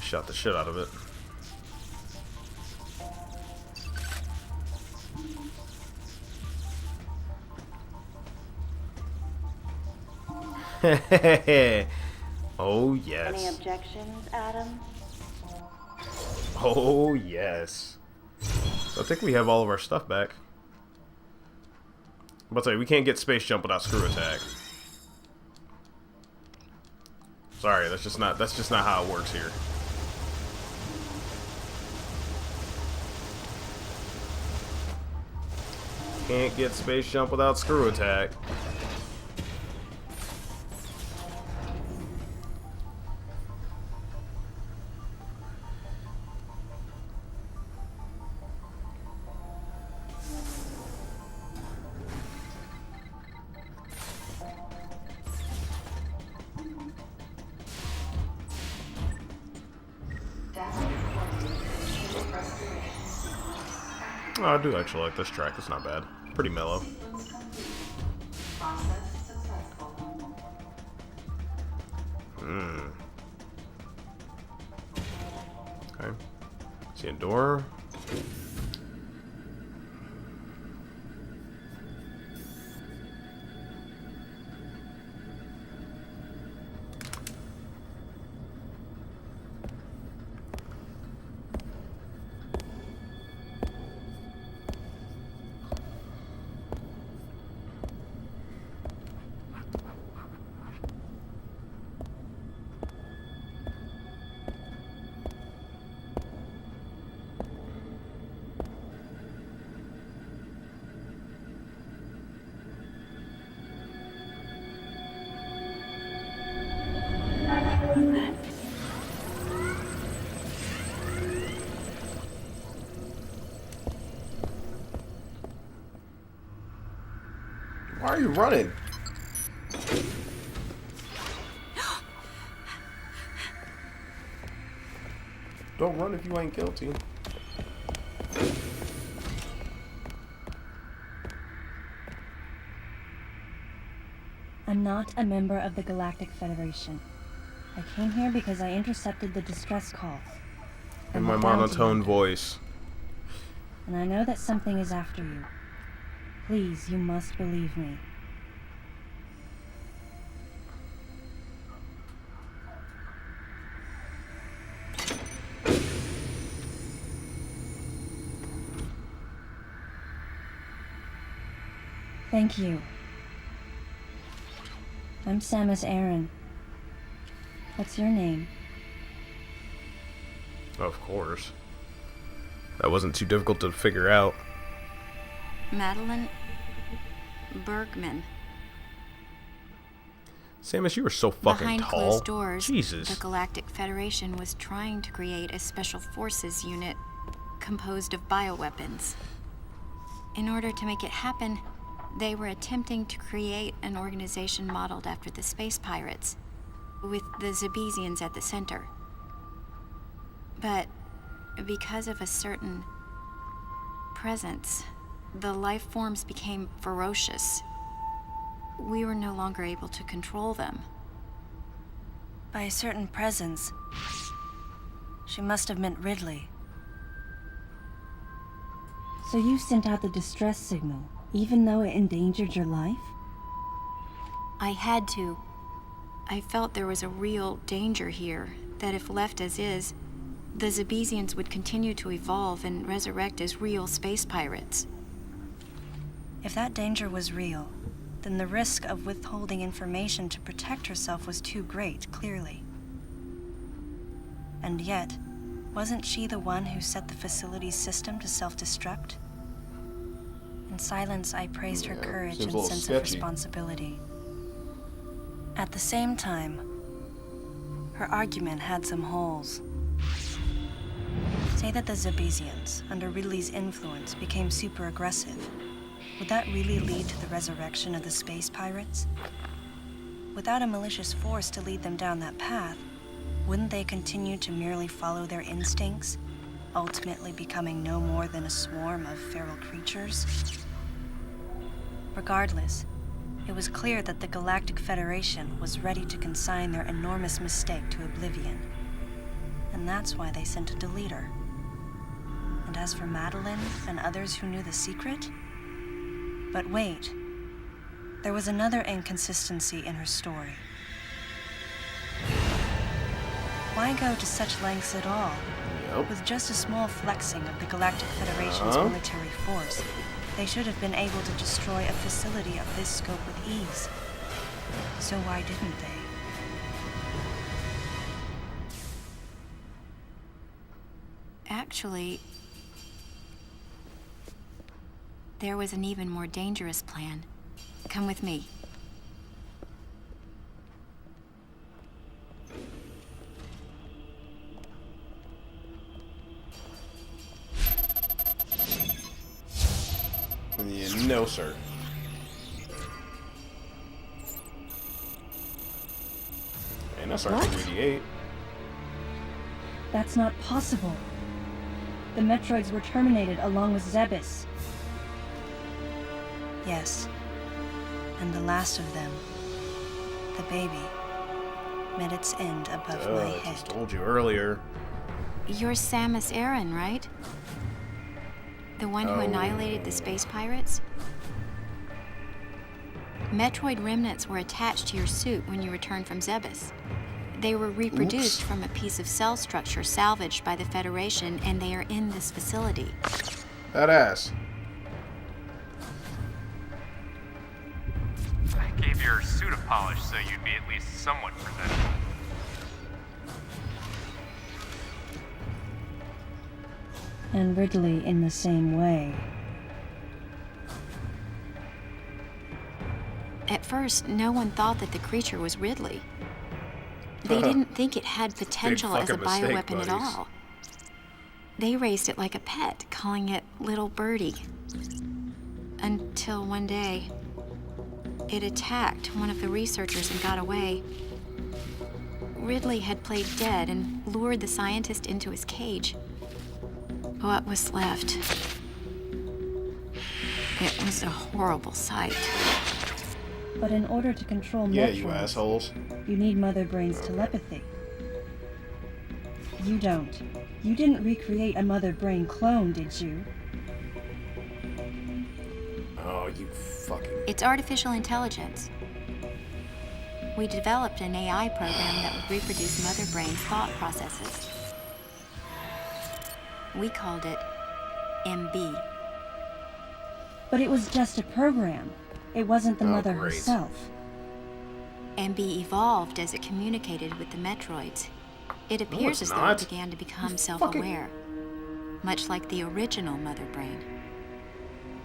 shot the shit out of it. Oh yes. Any objections, Adam? Oh yes. So I think we have all of our stuff back. I'm about to say we can't get space jump without screw attack. Sorry, that's just not how it works here. Can't get space jump without screw attack. Oh, I do actually like this track. It's not bad. Pretty mellow. Okay. See a door. Why are you running? Don't run if you ain't guilty. I'm not a member of the Galactic Federation. I came here because I intercepted the distress call. In my monotone voice. And I know that something is after you. Please, you must believe me. Thank you. I'm Samus Aran. What's your name? Of course. That wasn't too difficult to figure out. Madeline Bergman. Samus, you are so fucking Behind tall. closed doors, Jesus. the Galactic Federation was trying to create a special forces unit composed of bioweapons. In order to make it happen, they were attempting to create an organization modeled after the space pirates, with the Zebesians at the center. But because of a certain presence, the life forms became ferocious. We were no longer able to control them. By a certain presence, she must have meant Ridley. So you sent out the distress signal, even though it endangered your life? I had to. I felt there was a real danger here, that if left as is, the Zebesians would continue to evolve and resurrect as real space pirates. If that danger was real, then the risk of withholding information to protect herself was too great, clearly. And yet, wasn't she the one who set the facility's system to self-destruct? In silence, I praised her courage and sense of responsibility. At the same time, her argument had some holes. Say that the Zebesians, under Ridley's influence, became super aggressive. Would that really lead to the resurrection of the space pirates? Without a malicious force to lead them down that path, wouldn't they continue to merely follow their instincts, ultimately becoming no more than a swarm of feral creatures? Regardless, it was clear that the Galactic Federation was ready to consign their enormous mistake to oblivion. and that's why they sent a deleter. And as for Madeline and others who knew the secret... But wait. There was another inconsistency in her story. Why go to such lengths at all? Yep. With just a small flexing of the Galactic Federation's military force, they should have been able to destroy a facility of this scope with ease. So why didn't they? Actually, there was an even more dangerous plan. Come with me. Yeah, no, sir. And that's R288. That's not possible. The Metroids were terminated along with Zebes. Yes. And the last of them, the baby, met its end above my I head. just told you earlier. You're Samus Aran, right? The one who annihilated the space pirates? Metroid remnants were attached to your suit when you returned from Zebes. They were reproduced from a piece of cell structure salvaged by the Federation, and they are in this facility. That ass. I gave your suit a polish so you'd be at least somewhat presentable. And Ridley in the same way. At first, no one thought that the creature was Ridley. They didn't think it had potential as a fucking mistake, bioweapon at buddies. all. They raised it like a pet, calling it Little Birdie. Until one day, it attacked one of the researchers and got away. Ridley had played dead and lured the scientist into his cage. What was left? It was a horrible sight. But in order to control Yeah, Metroids, you assholes. you need Mother Brain's telepathy. You don't. You didn't recreate a Mother Brain clone, did you? Oh, you fucking... It's artificial intelligence. We developed an AI program that would reproduce Mother Brain's thought processes. We called it MB. But it was just a program. It wasn't the mother great. herself. MB evolved as it communicated with the Metroids. It appears it's as though not. it began to become You self-aware, much like the original Mother Brain.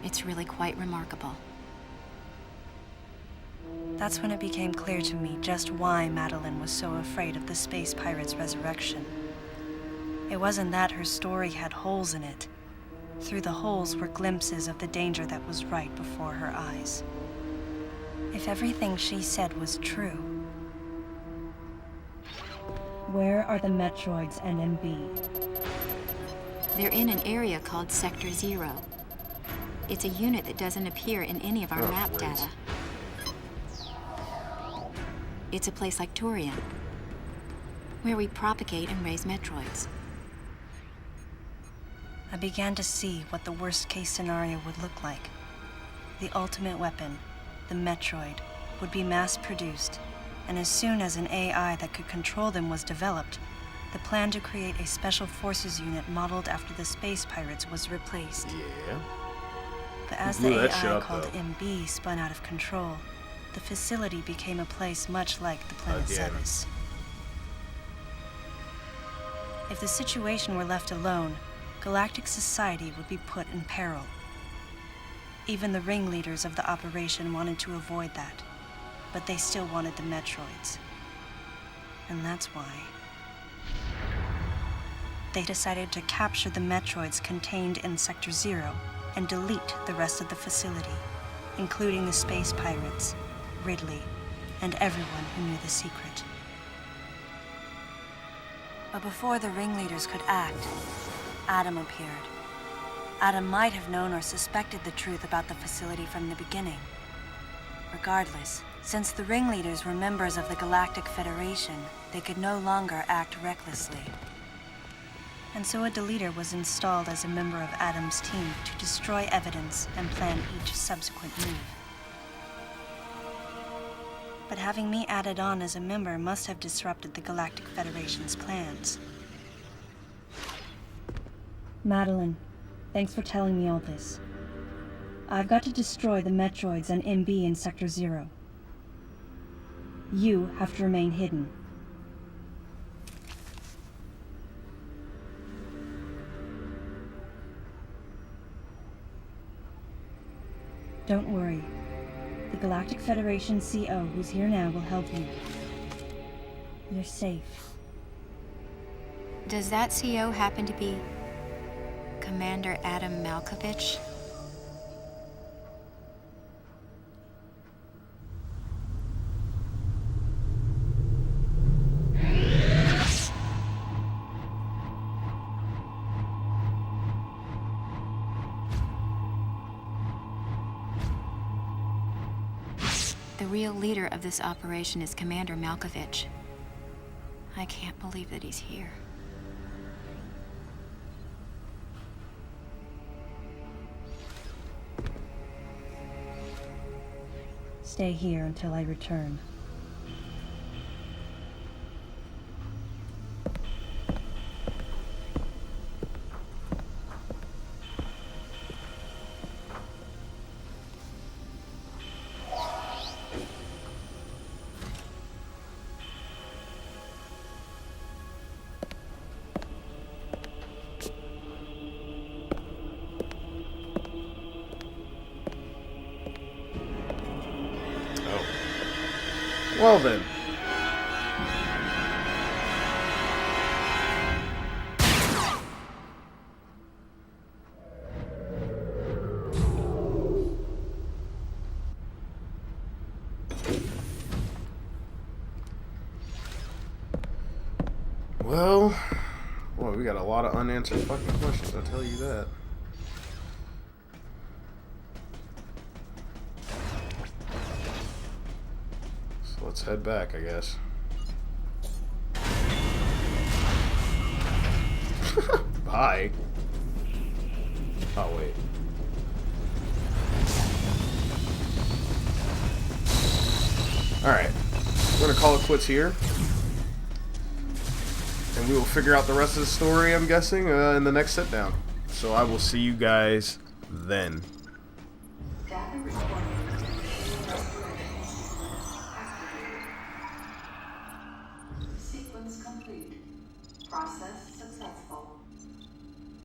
It's really quite remarkable. That's when it became clear to me just why Madeline was so afraid of the space pirate's resurrection. It wasn't that her story had holes in it. Through the holes were glimpses of the danger that was right before her eyes. If everything she said was true, Where are the Metroids and MB? They're in an area called Sector 0. It's a unit that doesn't appear in any of our map great. data. It's a place like Turian, where we propagate and raise Metroids. I began to see what the worst-case scenario would look like. The ultimate weapon, the Metroid, would be mass-produced, and as soon as an AI that could control them was developed, the plan to create a special forces unit modeled after the space pirates was replaced. Yeah. But as Blew the that shit AI up, called though. MB spun out of control, the facility became a place much like the planet Again. Zebes. If the situation were left alone, galactic society would be put in peril. Even the ringleaders of the operation wanted to avoid that, but they still wanted the Metroids. And that's why they decided to capture the Metroids contained in Sector 0 and delete the rest of the facility, including the space pirates, Ridley, and everyone who knew the secret. But before the ringleaders could act, Adam appeared. Adam might have known or suspected the truth about the facility from the beginning. Regardless, since the ringleaders were members of the Galactic Federation, they could no longer act recklessly. And so a deleter was installed as a member of Adam's team to destroy evidence and plan each subsequent move. But having me added on as a member must have disrupted the Galactic Federation's plans. Madeline, thanks for telling me all this. I've got to destroy the Metroids and MB in Sector 0. You have to remain hidden. Don't worry. The Galactic Federation CO who's here now will help you. You're safe. Does that CO happen to be Commander Adam Malkovich? The real leader of this operation is Commander Malkovich. I can't believe that he's here. Stay here until I return. Well then. Well, boy, we got a lot of unanswered fucking questions, I'll tell you that. So let's head back, I guess. Bye. Oh, wait. Alright. We're gonna call it quits here. And we will figure out the rest of the story, I'm guessing, in the next sit down. So I will see you guys then. Sequence complete. Process successful.